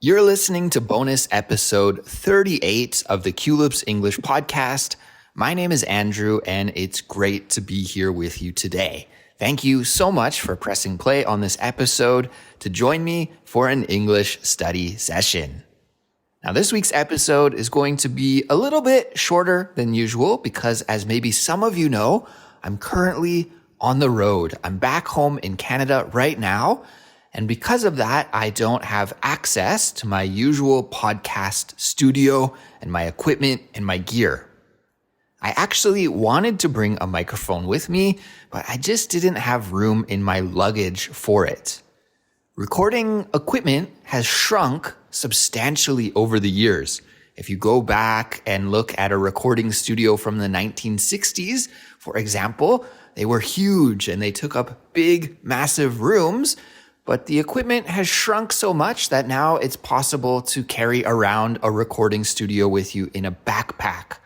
You're listening to bonus episode 38 of the Culips English podcast. My name is Andrew, and it's great to be here with you today. Thank you so much for pressing play on this episode to join me for an English study session. Now, this week's episode is going to be a little bit shorter than usual because, as maybe some of you know, I'm currently on the road. I'm back home in Canada right now. And because of that, I don't have access to my usual podcast studio and my equipment and my gear. I actually wanted to bring a microphone with me, but I just didn't have room in my luggage for it. Recording equipment has shrunk substantially over the years. If you go back and look at a recording studio from the 1960s, for example, they were huge and they took up big, massive rooms. But the equipment has shrunk so much that now it's possible to carry around a recording studio with you in a backpack.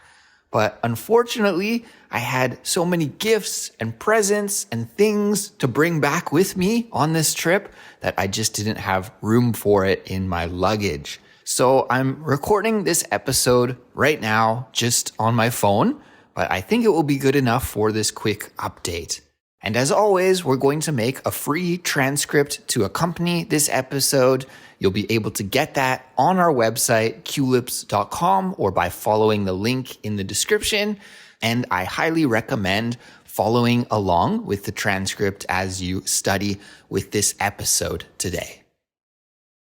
But unfortunately, I had so many gifts and presents and things to bring back with me on this trip that I just didn't have room for it in my luggage. So I'm recording this episode right now just on my phone, but I think it will be good enough for this quick update. And as always, we're going to make a free transcript to accompany this episode. You'll be able to get that on our website, culips.com, or by following the link in the description. And I highly recommend following along with the transcript as you study with this episode today.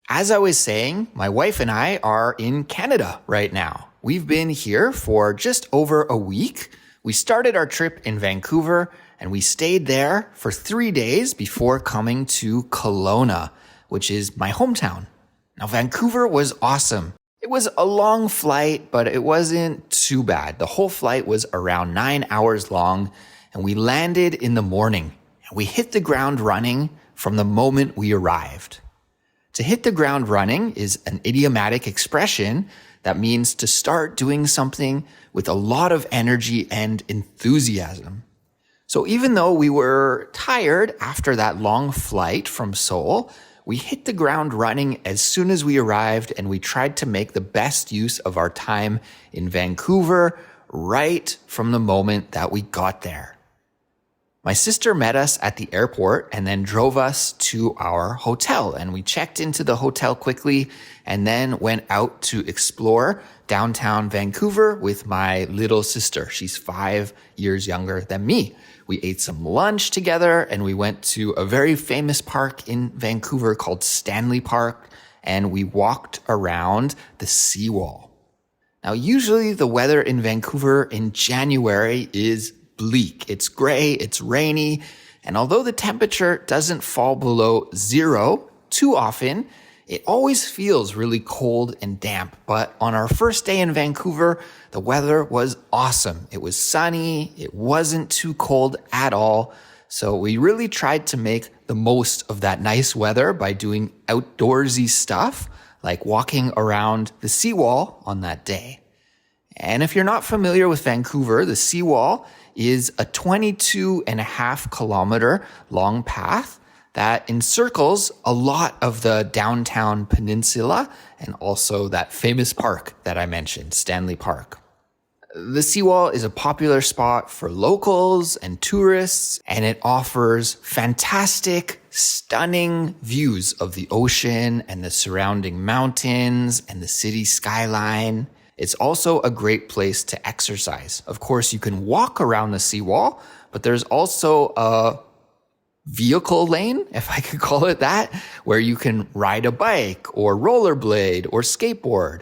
As I was saying, my wife and I are in Canada right now. We've been here for just over a week. We started our trip in Vancouver, and we stayed there for 3 days before coming to Kelowna, which is my hometown. Now, Vancouver was awesome. It was a long flight, but it wasn't too bad. The whole flight was around 9 hours long, and we landed in the morning. And we hit the ground running from the moment we arrived. To hit the ground running is an idiomatic expression that means to start doing something with a lot of energy and enthusiasm. So even though we were tired after that long flight from Seoul, we hit the ground running as soon as we arrived, and we tried to make the best use of our time in Vancouver right from the moment that we got there. My sister met us at the airport and then drove us to our hotel, and we checked into the hotel quickly and then went out to explore downtown Vancouver with my little sister. She's 5 years younger than me. We ate some lunch together and we went to a very famous park in Vancouver called Stanley Park, and we walked around the seawall. Now, usually the weather in Vancouver in January is bleak. It's gray, it's rainy, and although the temperature doesn't fall below zero too often, it always feels really cold and damp. But on our first day in Vancouver, the weather was awesome. It was sunny, it wasn't too cold at all. So we really tried to make the most of that nice weather by doing outdoorsy stuff, like walking around the seawall on that day. And if you're not familiar with Vancouver, the seawall is a 22.5 kilometer long path that encircles a lot of the downtown peninsula and also that famous park that I mentioned, Stanley Park. The seawall is a popular spot for locals and tourists, and it offers fantastic, stunning views of the ocean and the surrounding mountains and the city skyline. It's also a great place to exercise. Of course, you can walk around the seawall, but there's also a vehicle lane, if I could call it that, where you can ride a bike or rollerblade or skateboard.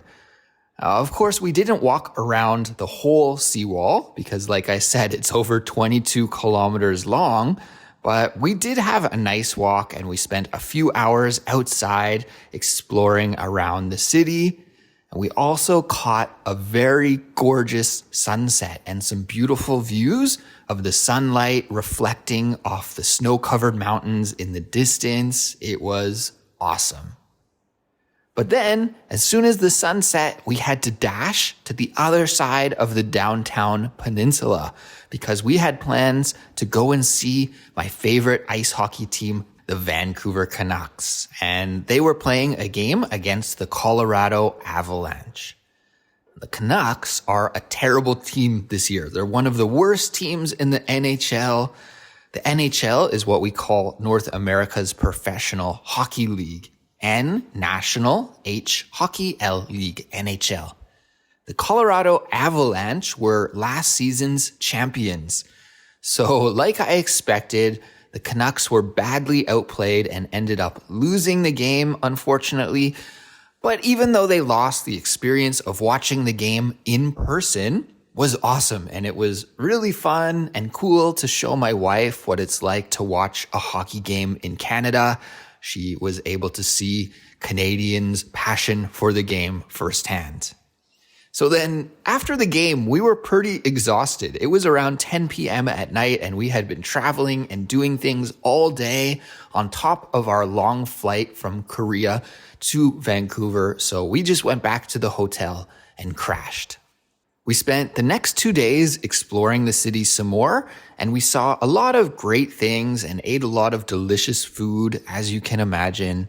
Of course, we didn't walk around the whole seawall because, like I said, it's over 22 kilometers long, but we did have a nice walk and we spent a few hours outside exploring around the city. And we also caught a very gorgeous sunset and some beautiful views of the sunlight reflecting off the snow-covered mountains in the distance. It was awesome. But then, as soon as the sun set, we had to dash to the other side of the downtown peninsula because we had plans to go and see my favorite ice hockey team, the Vancouver Canucks, and they were playing a game against the Colorado Avalanche. The Canucks are a terrible team this year. They're one of the worst teams in the NHL. The NHL is what we call North America's Professional Hockey League. N, National, H, Hockey, L, League, NHL. The Colorado Avalanche were last season's champions. So like I expected, the Canucks were badly outplayed and ended up losing the game, unfortunately. But even though they lost, the experience of watching the game in person was awesome. And it was really fun and cool to show my wife what it's like to watch a hockey game in Canada. She was able to see Canadians' passion for the game firsthand. So then after the game, we were pretty exhausted. It was around 10 p.m. at night and we had been traveling and doing things all day on top of our long flight from Korea to Vancouver. So we just went back to the hotel and crashed. We spent the next 2 days exploring the city some more, and we saw a lot of great things and ate a lot of delicious food, as you can imagine.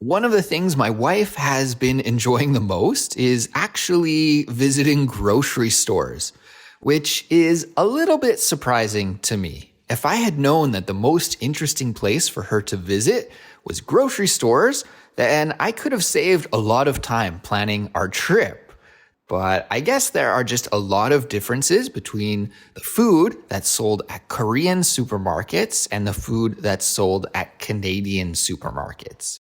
One of the things my wife has been enjoying the most is actually visiting grocery stores, which is a little bit surprising to me. If I had known that the most interesting place for her to visit was grocery stores, then I could have saved a lot of time planning our trip. But I guess there are just a lot of differences between the food that's sold at Korean supermarkets and the food that's sold at Canadian supermarkets.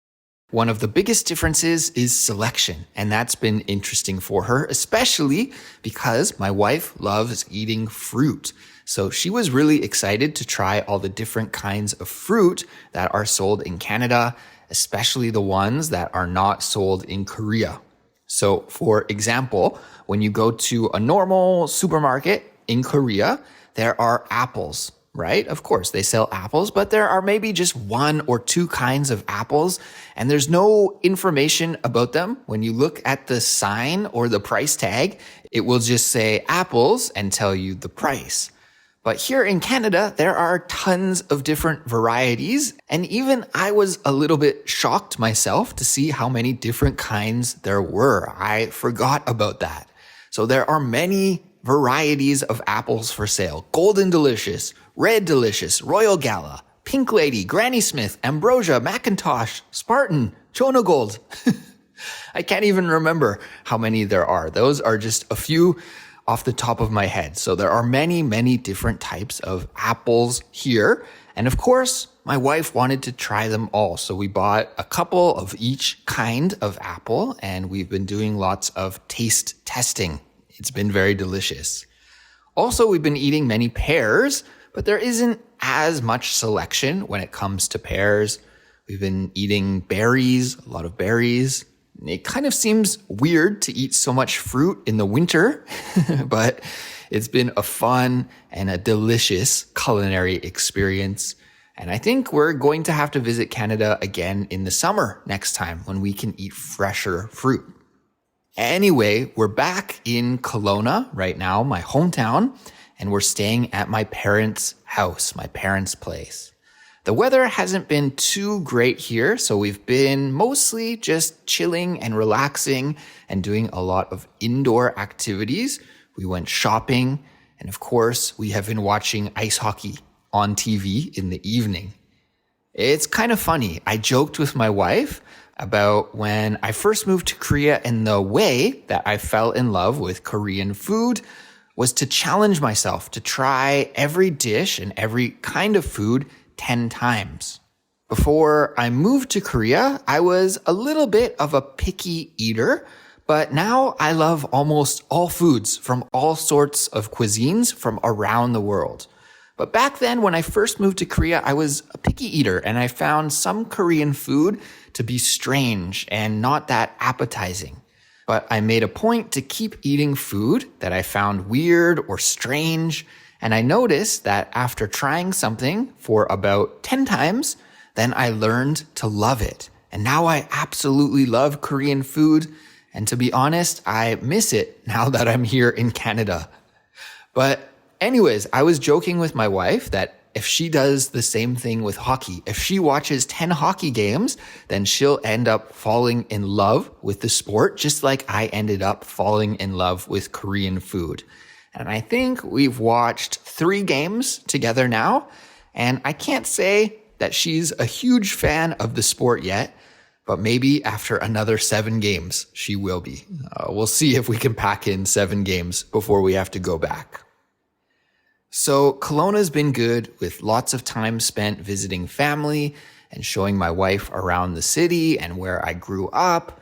One of the biggest differences is selection, and that's been interesting for her, especially because my wife loves eating fruit. So she was really excited to try all the different kinds of fruit that are sold in Canada, especially the ones that are not sold in Korea. So for example, when you go to a normal supermarket in Korea, there are apples, right? Of course, they sell apples, but there are maybe just 1 or 2 kinds of apples, and there's no information about them. When you look at the sign or the price tag, it will just say apples and tell you the price. But here in Canada, there are tons of different varieties, and even I was a little bit shocked myself to see how many different kinds there were. I forgot about that. So there are many varieties of apples for sale. Golden Delicious, Red Delicious, Royal Gala, Pink Lady, Granny Smith, Ambrosia, Macintosh, Spartan, Chono Gold. I can't even remember how many there are. Those are just a few off the top of my head. So there are many, many different types of apples here. And of course, my wife wanted to try them all. So we bought a couple of each kind of apple, and we've been doing lots of taste testing. It's been very delicious. Also, we've been eating many pears, but there isn't as much selection when it comes to pears. We've been eating berries, a lot of berries. It kind of seems weird to eat so much fruit in the winter, but it's been a fun and a delicious culinary experience. And I think we're going to have to visit Canada again in the summer next time when we can eat fresher fruit. Anyway, we're back in Kelowna right now, my hometown, and we're staying at my parents' house, my parents' place. The weather hasn't been too great here, so we've been mostly just chilling and relaxing and doing a lot of indoor activities. We went shopping, and of course, we have been watching ice hockey on TV in the evening. It's kind of funny. I joked with my wife about when I first moved to Korea, and the way that I fell in love with Korean food was to challenge myself to try every dish and every kind of food 10 times. Before I moved to Korea, I was a little bit of a picky eater, but now I love almost all foods from all sorts of cuisines from around the world. But back then, when I first moved to Korea, I was a picky eater, and I found some Korean food to be strange and not that appetizing. But I made a point to keep eating food that I found weird or strange, and I noticed that after trying something for about 10 times, then I learned to love it. And now I absolutely love Korean food. And to be honest, I miss it now that I'm here in Canada. But anyways, I was joking with my wife that if she does the same thing with hockey, if she watches 10 hockey games, then she'll end up falling in love with the sport, just like I ended up falling in love with Korean food. And I think we've watched 3 games together now, and I can't say that she's a huge fan of the sport yet, but maybe after another 7 games, she will be. We'll see if we can pack in 7 games before we have to go back. So Kelowna's been good, with lots of time spent visiting family and showing my wife around the city and where I grew up.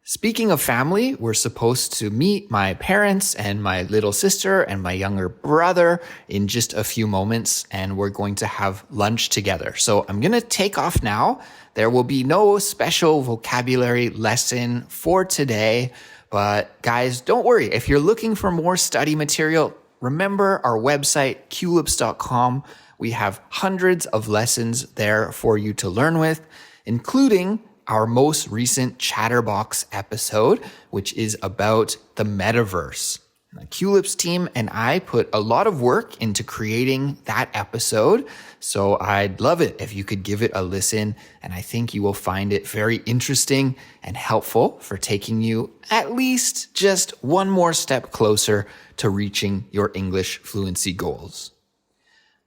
Speaking of family, we're supposed to meet my parents and my little sister and my younger brother in just a few moments, and we're going to have lunch together. So I'm going to take off now. There will be no special vocabulary lesson for today, but guys, don't worry. If you're looking for more study material, remember our website, culips.com. We have hundreds of lessons there for you to learn with, including our most recent Chatterbox episode, which is about the metaverse. The Culips team and I put a lot of work into creating that episode, so I'd love it if you could give it a listen, and I think you will find it very interesting and helpful for taking you at least just one more step closer to reaching your English fluency goals.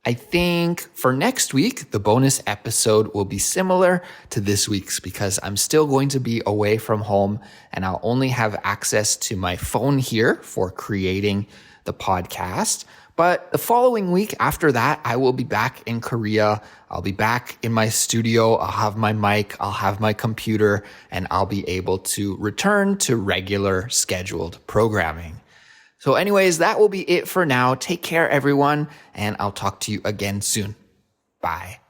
I think for next week, the bonus episode will be similar to this week's because I'm still going to be away from home and I'll only have access to my phone here for creating the podcast. But the following week after that, I will be back in Korea. I'll be back in my studio. I'll have my mic, I'll have my computer, and I'll be able to return to regular scheduled programming. So anyways, that will be it for now. Take care, everyone, and I'll talk to you again soon. Bye.